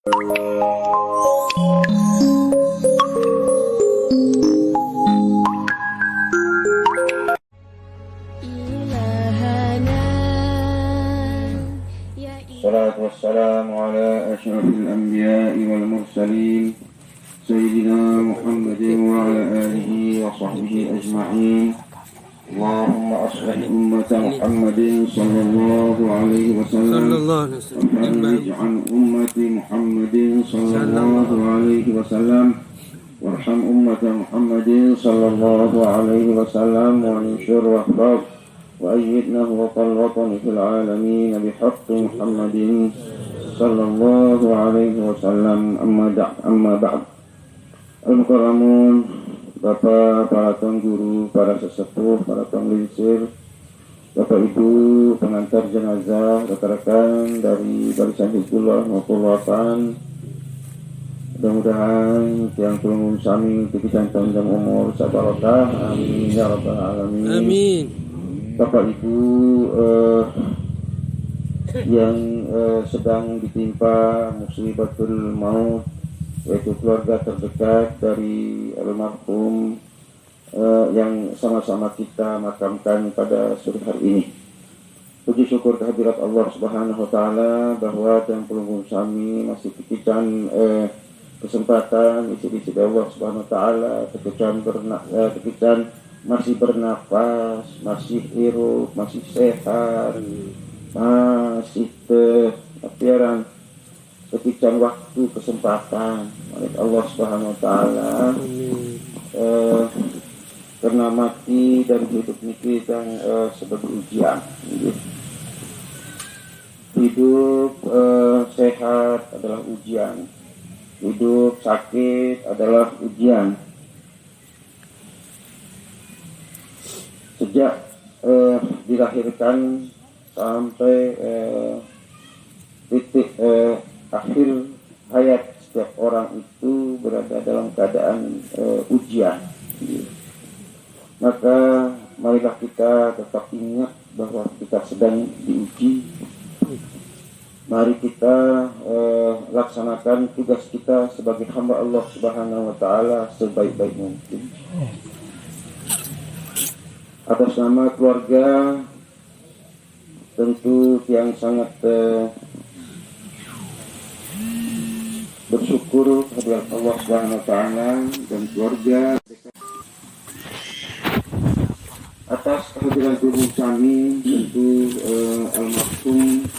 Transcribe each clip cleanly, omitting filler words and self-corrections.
Salatu wassalamu ala asyrafil anbiya'i wal mursalin Sayyidina Muhammadin wa ala alihi wa sahbihi ajma'in. Allahumma aslih ummata Muhammadin sallallahu alaihi wasallam wa farrij an ummati Muhammadin sallallahu alaihi wasallam warham ummata Muhammadin sallallahu alaihi wasallam wa anshur wahbab وأيدنا وطل وطن في العالمين بحق محمد صلى الله عليه وسلم أما بعد. Al-Mukarramun, Bapak, para tuan guru, para sesepuh, para penglingsir, Bapak Ibu pengantar jenazah, rekan-rekan dari Barisan Hizbullah maupun Wafan, mudah-mudahan yang tolong sami pikiran panjang umur sabarokah, amin ya rabbal alamin. Amin. Bapak Ibu yang sedang ditimpa musibatul maut, yaitu keluarga terdekat dari almarhum yang sama-sama kita makamkan pada sore hari ini. Puji syukur kehadirat Allah Subhanahu wa taala bahwa yang pelunggung sami masih diberikan kesempatan isi Allah Subhanahu wa taala kepikiran masih bernafas, masih hirup, masih sehat, masih terpiaran ketika waktu kesempatan oleh Allah Subhanahu wa taala karena mati dan hidup ini yang sebagai ujian. Hidup sehat adalah ujian, hidup sakit adalah ujian. Sejak dilahirkan sampai titik akhir hayat setiap orang itu berada dalam keadaan ujian. Maka marilah kita tetap ingat bahwa kita sedang diuji. Mari kita laksanakan tugas kita sebagai hamba Allah Subhanahu wa taala sebaik-baik mungkin. Atas nama keluarga tentu yang sangat bersyukur kepada Allah Subhanahu wa taala dan keluarga atas kehadiran tubuh kami. Tentu almarhum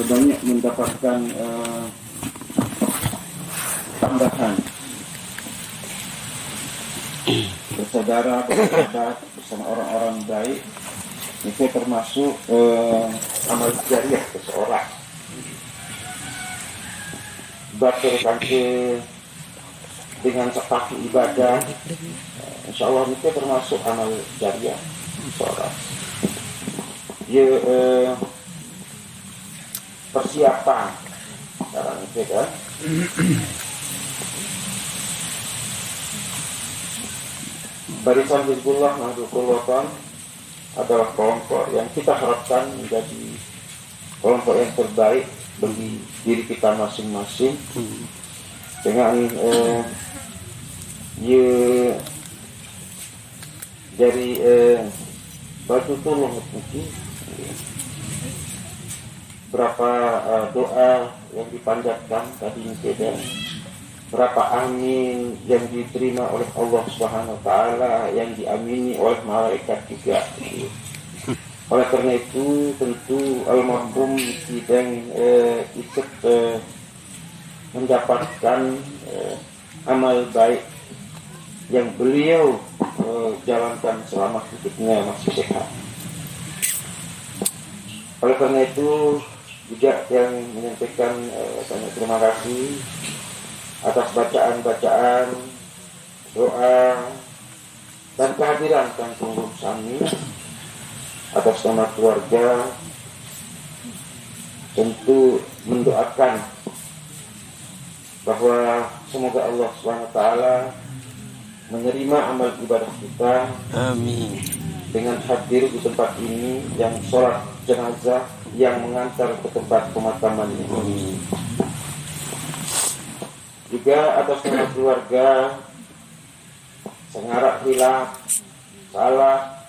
banyak mendapatkan tambahan bersaudara, bersahabat bersama orang-orang baik. Itu termasuk amal jariah seseorang. Berkaitan dengan seperti ibadah, insya Allah itu termasuk amal jariah seseorang. Ya, persiapan sekarang itu kan. Barisan Hizbullah Nahdlatul Watan adalah kelompok yang kita harapkan menjadi kelompok yang terbaik bagi diri kita masing-masing dengan dari batu tolong mungkin berapa doa yang dipanjatkan tadi dan berapa amin yang diterima oleh Allah Subhanahu wa taala, yang diamini oleh malaikat juga. Oleh karena itu tentu almarhum sedang ikut mendapatkan amal baik yang beliau jalankan selama hidupnya masih sehat. Oleh karena itu juga yang menyampaikan banyak terima kasih atas bacaan-bacaan, doa, dan kehadiran Kang Tunggu Sami atas nama keluarga. Tentu mendoakan bahwa semoga Allah SWT menerima amal ibadah kita. Amin. Dengan hadir di tempat ini, yang sholat jenazah, yang mengantar ke tempat pemakaman ini. juga atas nama keluarga sengarak hilaf, salah,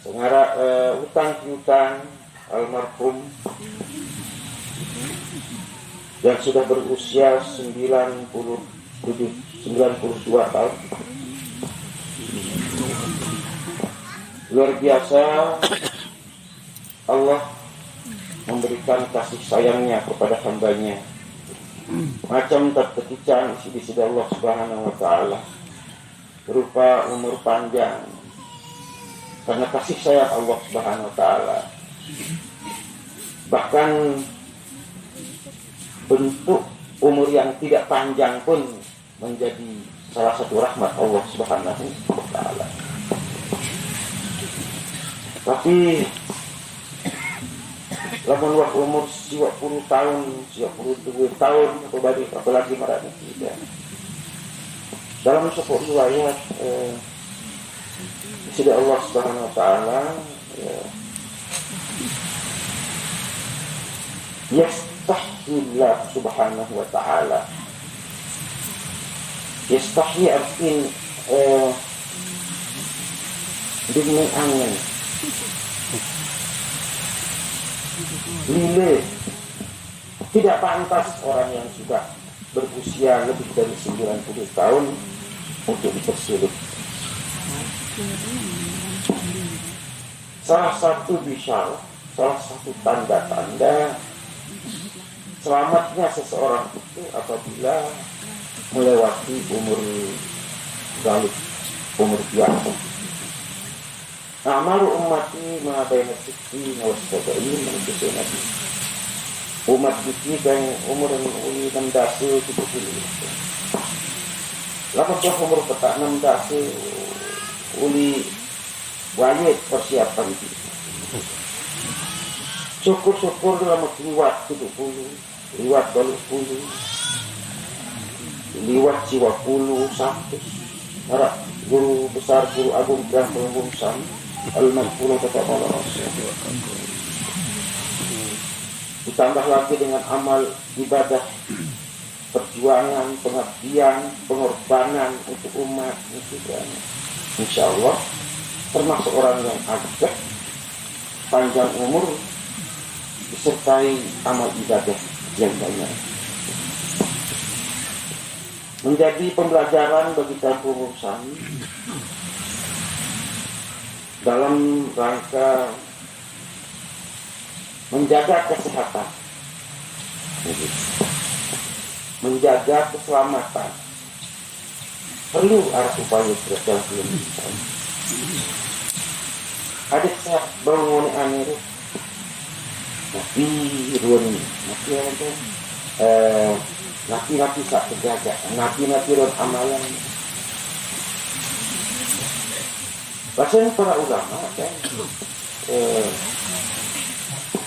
sengarak utang piutang almarhum yang sudah berusia 92 tahun. Luar biasa Allah memberikan kasih sayangnya kepada hambanya. Macam terketicang di sisi Allah Subhanahu wa Ta'ala, berupa umur panjang karena kasih sayang Allah Subhanahu wa Ta'ala. Bahkan bentuk umur yang tidak panjang pun menjadi salah satu rahmat Allah Subhanahu wa Ta'ala. Tapi lamun wak umur 20 tahun, 22 tahun apalagi marani tidak. Dalam sebuah riwayat sudah Allah Subhanahu wa Ta'ala yastahillah Subhanahu wa Ta'ala. Yastahi artin demi angin lile, tidak pantas orang yang sudah berusia lebih dari 90 tahun untuk dipersulit. Salah satu bisyarah, salah satu tanda-tanda selamatnya seseorang itu apabila melewati umur galib, umur biasa. Amaru ummati ma baina sittin wa sab'in menurut Nabi. Umat kita yang umur uli 6 dasi 70. Lapas umur petak 6 dasi uli wajib persiapan itu. Syukur-syukur dalam liwat 70, liwat 20, liwat 20 sampai harap guru besar, guru agung dan pengumpul sam al-Manfur kata Allah. Ditambah lagi dengan amal ibadah, perjuangan, pengabdian, pengorbanan untuk umat itu kan. Insya Allah termasuk orang yang agak panjang umur disertai amal ibadah yang banyak. Menjadi pembelajaran bagi kampung Sami dalam rangka menjaga kesehatan, menjaga keselamatan. Perlu arah upaya berjalan belum. Adik saya bangun aniru, tapi ruang nanti ada napi tak terjaga, napi ruang amalan. Bahkan para ulama kan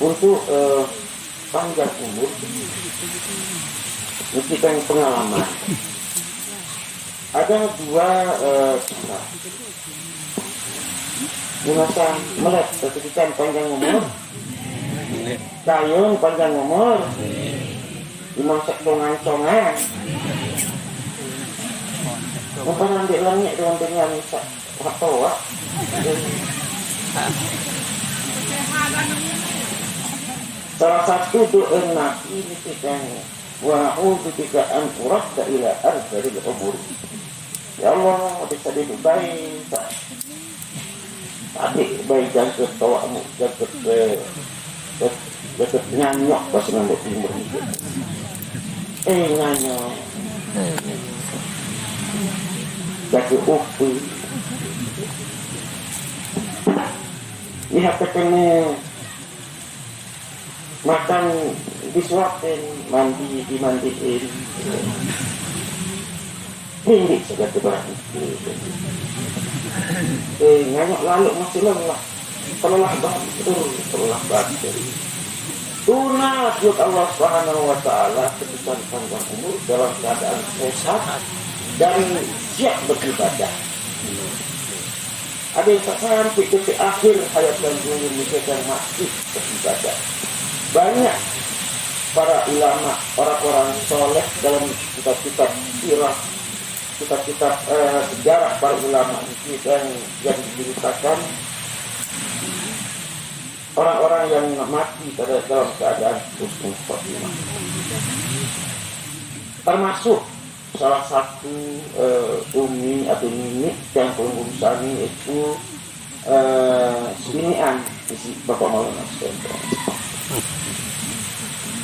untuk panjang umur mesti kan pengalaman. Ada dua cara. Gunakan melek ketika panjang umur, kayung panjang umur, dimasak dongan-dongan. Bukan ambil langit dengan dengan misak wak. Salah satu doa Nabi ini kan wa'udzu bika an uradda ila ardhil umur. Ya Allah, bisa hidup baik. Adik baik jangkut tawakmu, jangkut nyanyok pas nambah timur itu. Nyanyok. Jangkut upi. Lihat ketemu makan disuapin, dimandiin. Ini saja keberatan. Nganyok lalu masih lelah. Lelah banget. Tunat buat Allah Subhanahu wa Ta'ala ketika panjang umur dalam keadaan sehat dan siap beribadah. Ada yang sampai ke akhir hayat dan dunia yang masih beribadah. Banyak para ulama, orang-orang soleh dalam kitab-kitab sirah, kitab-kitab sejarah para ulama yang diceritakan orang-orang yang mati dalam keadaan husnul khotimah. Termasuk salah satu umi atau nini yang belum Sani itu Sinian isi Bapak Maulana Sendro.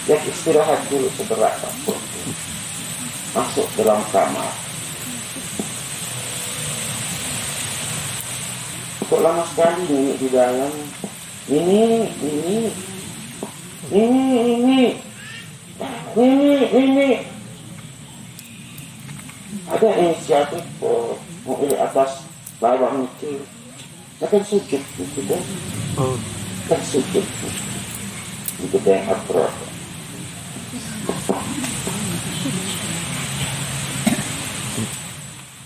Yang istirahat dulu seberapa masuk dalam kamar. Kok lama sekali nini di dalam. Ini ada inisiatif mau ini atas bawah itu, akan sujud gitu kan? Kan sujud itu yang abroad.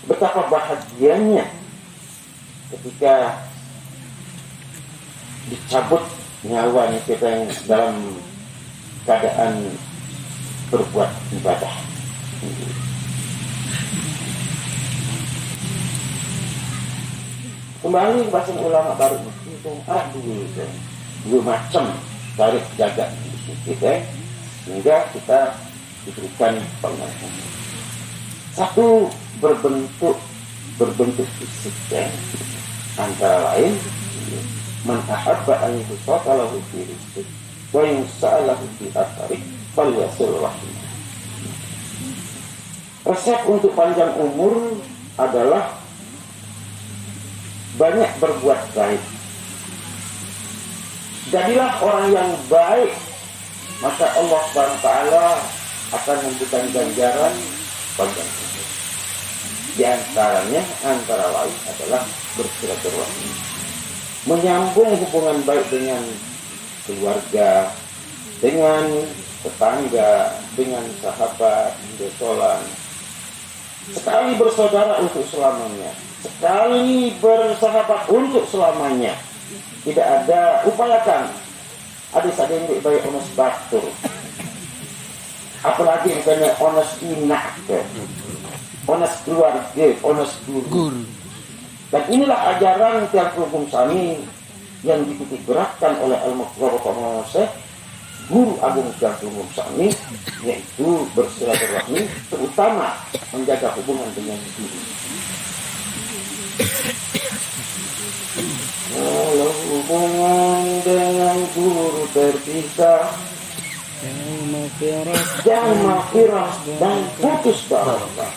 Betapa bahagianya ketika dicabut nyawanya kita yang dalam keadaan berbuat ibadah. Kembali bahasa ulama baru itu dua macam tarik jaga kita sehingga kita diberikan pengertian. Satu berbentuk fisik antara lain man ahabba an yusata lahu fi rizqi wa yusa'alahu fi athari falyasil rahim. Resep untuk panjang umur adalah banyak berbuat baik. Jadilah orang yang baik, maka Allah SWT akan memberikan ganjaran panjang umur. Di antaranya, antara lain adalah bersilaturahmi, menyambung hubungan baik dengan keluarga, dengan tetangga, dengan sahabat, besolan. Sekali bersaudara untuk selamanya, sekali bersahabat untuk selamanya. Tidak ada, upayakan ada yang baik onos batur, apalagi yang kena onos inak, onos keluarga, onos guru. Dan inilah ajaran Tiang Kulkum Sami yang dititik beratkan oleh Al-Muqtar Syekh Guru Agung Tiang Kulkum Sami, yaitu bersilaturahmi, terutama menjaga hubungan dengan guru. Kalau hubungan dengan guru terpisah, jangan maghfirah dan putus barokah.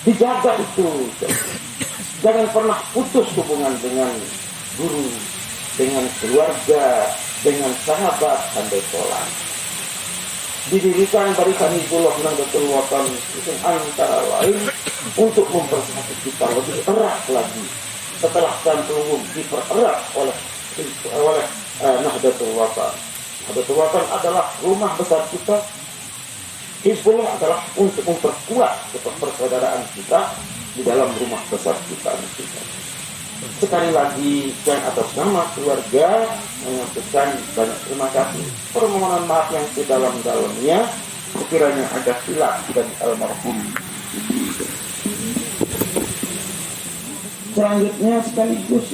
Dijaga itu. Jangan pernah putus hubungan dengan guru, dengan keluarga, dengan sahabat dan besolan. Didirikan Barisan Hizbullah Nahdlatul Wathon itu antara lain untuk mempersatu kita lebih erat lagi. Setelah Jamplungum dipererat oleh Nahdlatul Wathon. Nahdlatul Wathon adalah rumah besar kita. Hizbullah adalah untuk memperkuat persaudaraan kita di dalam rumah besar kita. Sekali lagi, dan atas nama keluarga menyampaikan banyak terima kasih, permohonan maaf yang sedalam-dalamnya sekiranya ada hilaf dari almarhum. Selanjutnya sekaligus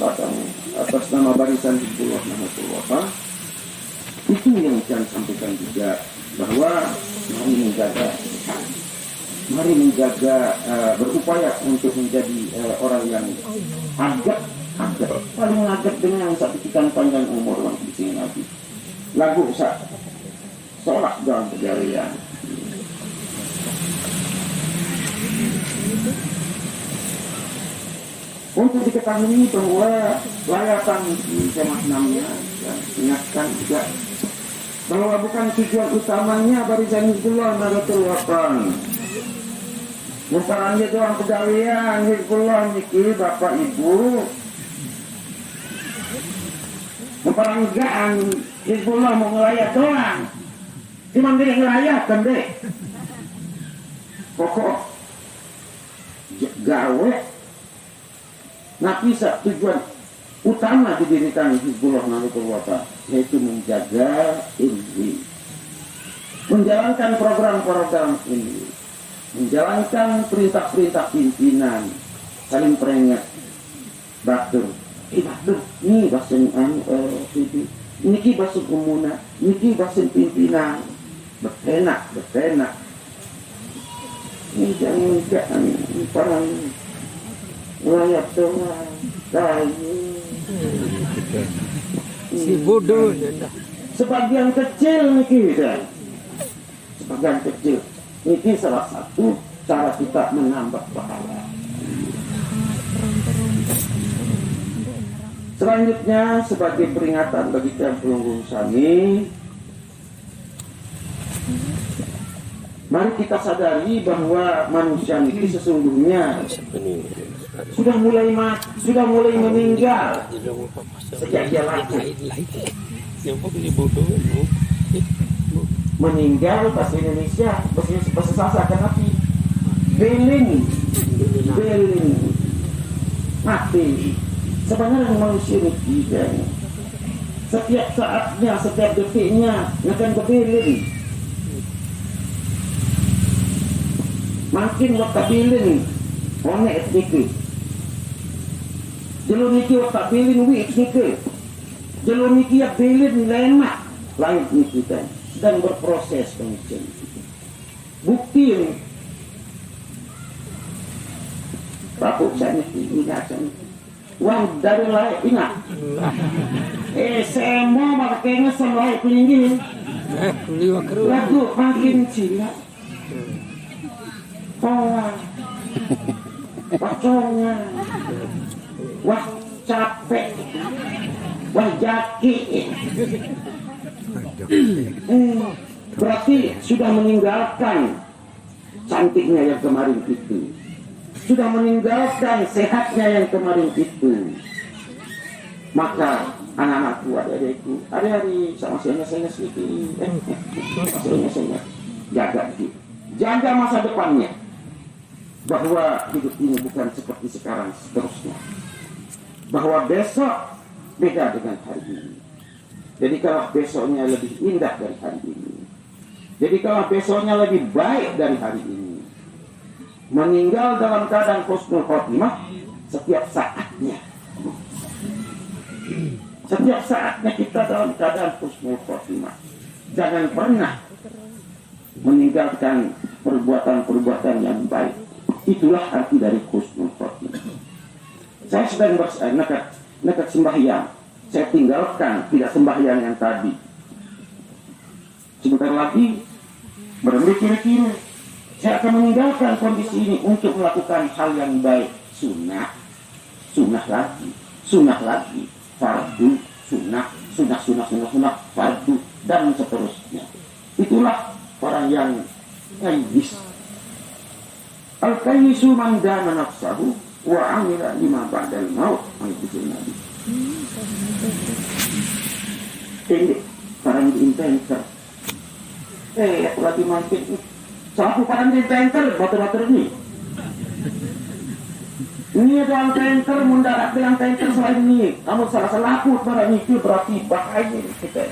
atas nama Barisan Hizbullah Nahdlatul Wathon, itu yang saya sampaikan juga, bahwa mari menjaga berupaya untuk menjadi orang yang agak paling agak dengan sertifikat panjang umur yang di sini nanti. Lagu sholat dalam pencarian. Untuk diketahui bahwa layatan di jemaah 6-nya, ingatkan juga bahwa bukan tujuan utamanya Barisan Hizbullah Nahdlatul Wathon. Bukan hanya doang pegawaian Hizbullah niki Bapak Ibu. Peranggaan Hizbullah mau ngelayat doang. Cuma dia ngelayat kan deh. Pokok gawe. Nah bisa tujuan utama didirikan Hizbullah Nahdlatul Wathon, yaitu menjaga ini, menjalankan program-program ini, menjalankan perintah-perintah pimpinan, saling peringat, batur, batur, ini bahasa niki bahasa umuna, niki bahasa pimpinan, betenak, ini jangan perang rakyat doang, si bodoh. Sebagian kecil niki, sebagian kecil. Ini salah satu cara kita menambah pahala. Selanjutnya sebagai peringatan bagi kaum pelunggung Sami, mari kita sadari bahwa manusia ini sesungguhnya sudah mulai meninggal sejak dia lahir. Meninggal bahasa Indonesia, bahasa Sasak kenapa? Beling, mati. Sebenarnya manusia ini tidak. Setiap saatnya, setiap detiknya akan berbeling. Makin waktu beling, onek sedikit. Jalur niki waktu beling, wik sedikit. Jalur niki ya beling lemak, lain niki kan. Dan berproses kemudian. Bukti ini. Bapak saya ini ingatkan. Wang dari lain ingat. Semua makanya selalu peninggi. Lagu makin cila. Pacongnya. Wah capek. Wah jaki. Berarti sudah meninggalkan cantiknya yang kemarin itu, sudah meninggalkan sehatnya yang kemarin itu. Maka anak-anakku, adik-adikku, hari-hari sama saya sedikit, saya jaga masa depannya, bahwa hidup ini bukan seperti sekarang seterusnya, bahwa besok beda dengan hari ini. Jadi kalau besoknya lebih indah dari hari ini, jadi kalau besoknya lebih baik dari hari ini, meninggal dalam keadaan husnul khotimah setiap saatnya. Setiap saatnya kita dalam keadaan husnul khotimah. Jangan pernah meninggalkan perbuatan-perbuatan yang baik. Itulah arti dari husnul khotimah. Saya sedang nekat sembahyang. Saya tinggalkan tidak sembahyang yang tadi. Sebentar lagi berhenti kira-kira saya akan meninggalkan kondisi ini untuk melakukan hal yang baik. Sunnah lagi, fardu, sunnah, fardu, dan seterusnya. Itulah orang yang kayyis. Al-kayyisu man dana nafsahu wa amila lima ba'dal maut. Itu Nabi. Ini para inventor. Aku lagi mampir. Selaku para inventor, bater-bater ini. Ini ada inventor, mendarat dengan inventor selain ini. Kamu salah-salah aku para itu berarti bahaya kita.